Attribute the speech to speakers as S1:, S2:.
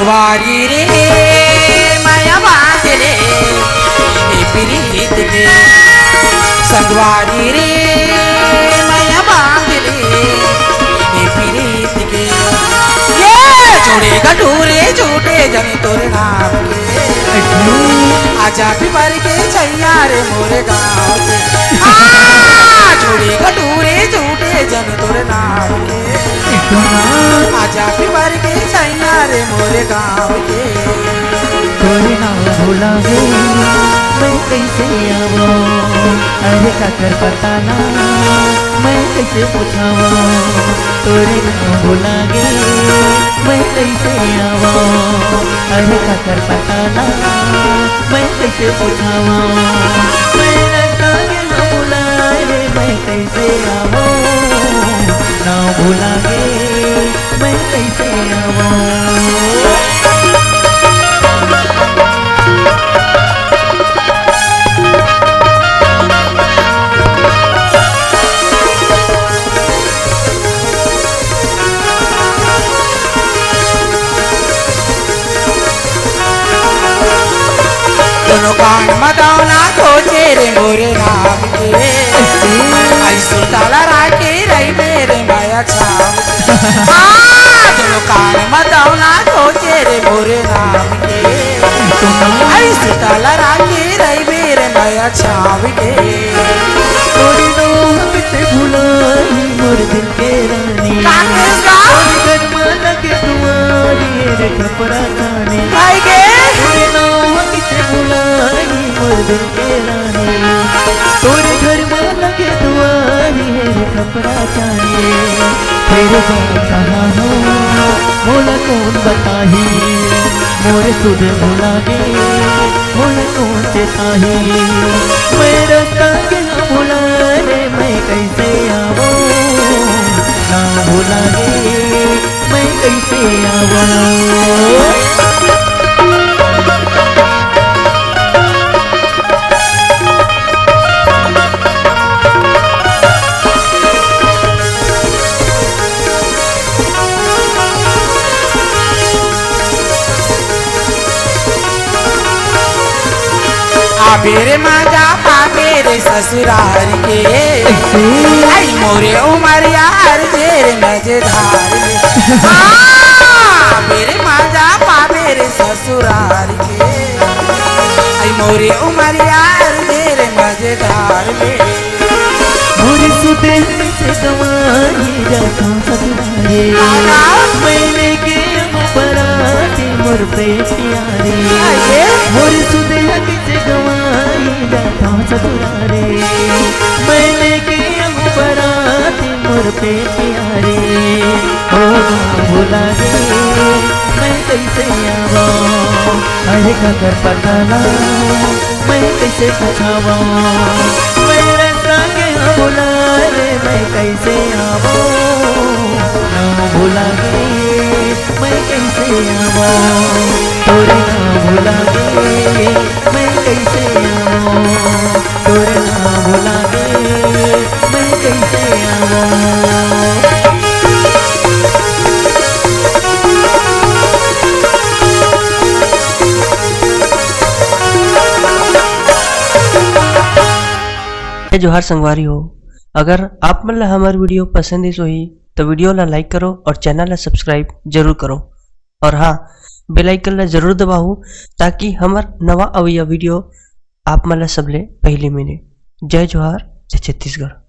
S1: संगवारी रे माया बांधले प्रीत के संगवारी रे माया बांधले प्रीत के ये जोड़े गटूरे झूठे जन तोरे नाम के आजा भी मर के छैया रे मोरे गाँव के जोड़े गटूरे झूठे जन तोरे नाम के आजा भी मर के छैया रे मोरे गाँव के
S2: तोरे नाम भूलागे मैं कैसे आवो अरे काकर पता ना मैं कैसे पूछावो तोरे नाम भूलागे मैं कैसे आवो अरे काकर पता ना मैं कैसे पूछावो मैं रास्ता ना भूलाए मैं कैसे आवो ना भूलागे मैं कैसे आवो
S1: कान मदाना खोजे रे मोरे नाम के ऐसो ताला राखे रही मेरे माया छाव दोनों कान मदाना खोजे रे मोरे नाम के ऐसो ताला राखे रही मेरे माया छाव के
S2: तोरी नोह से भुलाई मोर दिल के रानी जन्म लगे दुआरी रे कपड़ा खाने तोरी नोह से भुलाई मोर दिल के रानी तोरे घर में लगे दुआरी रे कपड़ा जाने फिर कहाँ हो मोला कौन बताही मोर सुध भुला गे मोला कौन चेताही मेरा संग न भुला रे मैं कैसे आवो ना भुला गे मैं कैसे आवो
S1: मेरे माजा पा मेरे ससुराल के आई मोरे उमर यार जेर मजेदार मेरे माजा पा मेरे ससुराल के आई मोरे उमर यार जेर मजेदार में
S2: मोरे सुते से गवाही जाता ससुरारे मैंने के बराती मोर पे प्यारे मोरे सुते से गवाही जाता ससुरारे मैंने के बराती मोर पे प्यारे ओ भुला गे मैं कैसे आवो अरे काकर पता ना मैं कैसे पूछावो मेरा संग भुला रे मैं कैसे आवो ना भुला गे मैं कैसे आवो तोरे ना भुला गे मैं कैसे आवो तोरे ना भुला गे मैं कैसे आवो
S3: जोहार संगवारी हो। अगर आप मन ला हमार वीडियो पसंद ही तो वीडियो ला लाइक करो और चैनल ला सब्सक्राइब जरूर करो और हाँ बेल आइकन ला जरूर दबाओ ताकि हमार नवा अवैया वीडियो आप मन ला सबले पहले मिले। जय जोहार, जय छत्तीसगढ़।